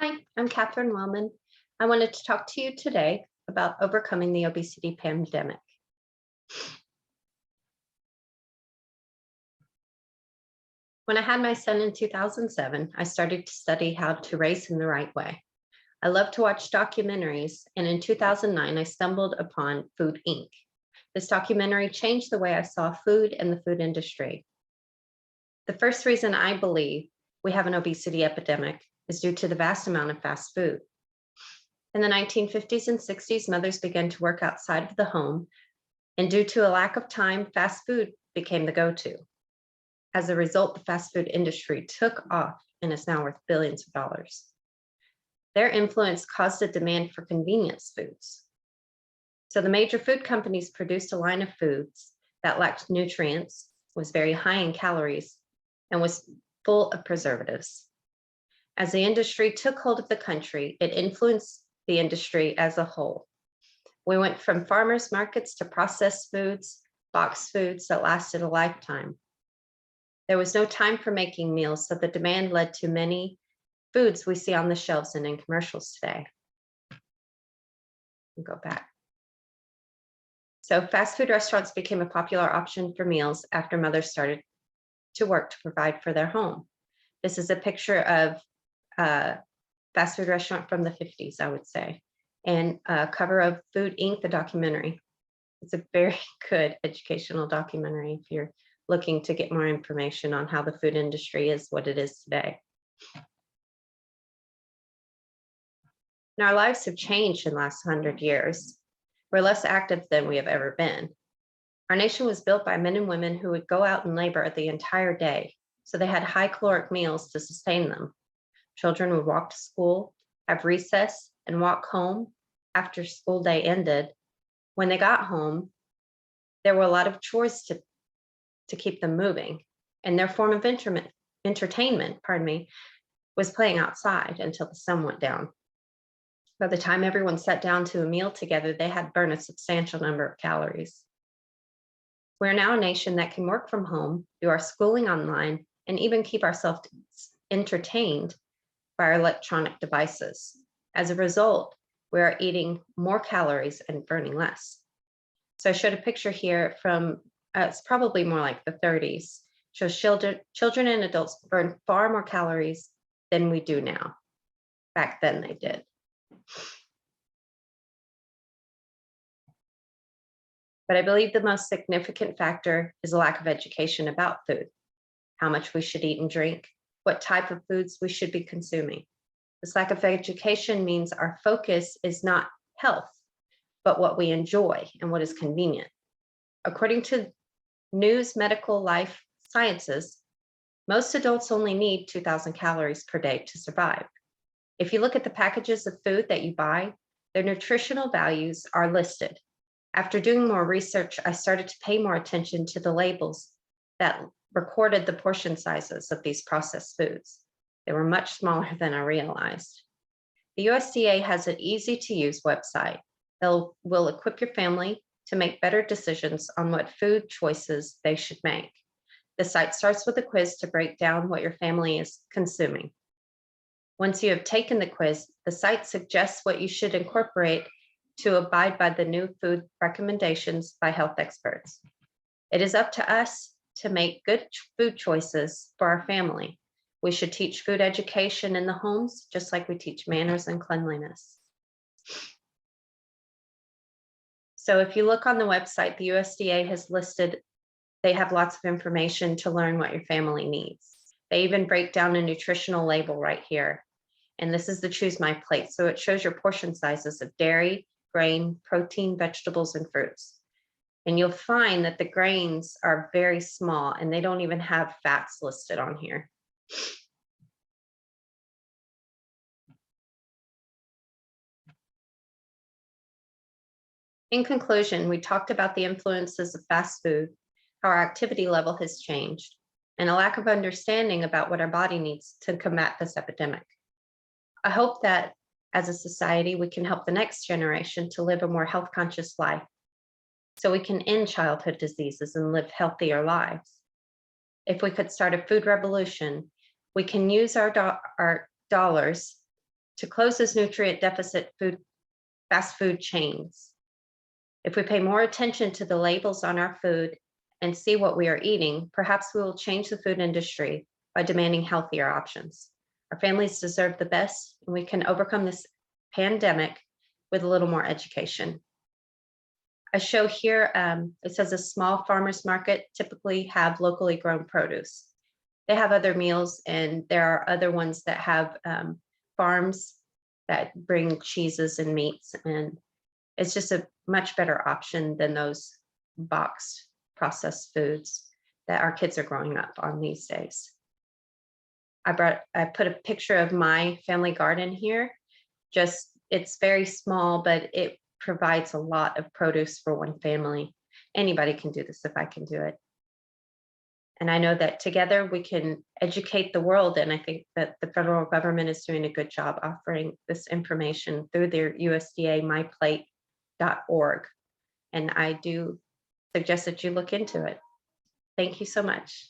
Hi, I'm Catherine Wellman. I wanted to talk to you today about overcoming the obesity pandemic. When I had my son in 2007, I started to study how to raise him the right way. I love to watch documentaries, and in 2009, I stumbled upon Food Inc. This documentary changed the way I saw food and the food industry. The first reason I believe we have an obesity epidemic is due to the vast amount of fast food. In the 1950s and 60s, mothers began to work outside of the home, and due to a lack of time, fast food became the go-to. As a result, the fast food industry took off and is now worth billions of dollars. Their influence caused a demand for convenience foods. So the major food companies produced a line of foods that lacked nutrients, was very high in calories, and was full of preservatives. As the industry took hold of the country, it influenced the industry as a whole. We went from farmers markets to processed foods, boxed foods that lasted a lifetime. There was no time for making meals, so the demand led to many foods we see on the shelves and in commercials today. We'll go back. So fast food restaurants became a popular option for meals after mothers started to work to provide for their home. This is a picture of a fast food restaurant from the 50s, I would say, and a cover of Food Inc., the documentary. It's a very good educational documentary if you're looking to get more information on how the food industry is what it is today. And our lives have changed in the last 100 years. We're less active than we have ever been. Our nation was built by men and women who would go out and labor the entire day, so they had high caloric meals to sustain them. Children would walk to school, have recess, and walk home after school day ended. When they got home, there were a lot of chores to keep them moving, and their form of entertainment, was playing outside until the sun went down. By the time everyone sat down to a meal together, they had burned a substantial number of calories. We're now a nation that can work from home, do our schooling online, and even keep ourselves entertained by our electronic devices. As a result, we are eating more calories and burning less. So I showed a picture here from, it's probably more like the 30s, shows children and adults burn far more calories than we do now. Back then they did. But I believe the most significant factor is a lack of education about food, how much we should eat and drink, what type of foods we should be consuming. This lack of education means our focus is not health, but what we enjoy and what is convenient. According to News Medical Life Sciences, most adults only need 2,000 calories per day to survive. If you look at the packages of food that you buy, their nutritional values are listed. After doing more research, I started to pay more attention to the labels that recorded the portion sizes of these processed foods. They were much smaller than I realized. The USDA has an easy-to-use website that will equip your family to make better decisions on what food choices they should make. The site starts with a quiz to break down what your family is consuming. Once you have taken the quiz, the site suggests what you should incorporate to abide by the new food recommendations by health experts. It is up to us to make good food choices for our family. We should teach food education in the homes, just like we teach manners and cleanliness. So if you look on the website, the USDA has listed, they have lots of information to learn what your family needs. They even break down a nutritional label right here. And this is the Choose My Plate. So it shows your portion sizes of dairy, grain, protein, vegetables, and fruits. And you'll find that the grains are very small and they don't even have fats listed on here. In conclusion, we talked about the influences of fast food, how our activity level has changed, and a lack of understanding about what our body needs to combat this epidemic. I hope that as a society, we can help the next generation to live a more health conscious life so we can end childhood diseases and live healthier lives. If we could start a food revolution, we can use our dollars to close this nutrient deficit fast food chains. If we pay more attention to the labels on our food and see what we are eating, perhaps we will change the food industry by demanding healthier options. Our families deserve the best, and we can overcome this pandemic with a little more education. I show here, it says a small farmers market typically have locally grown produce. They have other meals, and there are other ones that have farms that bring cheeses and meats, and it's just a much better option than those boxed processed foods that our kids are growing up on these days. I put a picture of my family garden here. Just, it's very small, but it provides a lot of produce for one family. Anybody can do this if I can do it. And I know that together we can educate the world. And I think that the federal government is doing a good job offering this information through their USDA myplate.org. And I do suggest that you look into it. Thank you so much.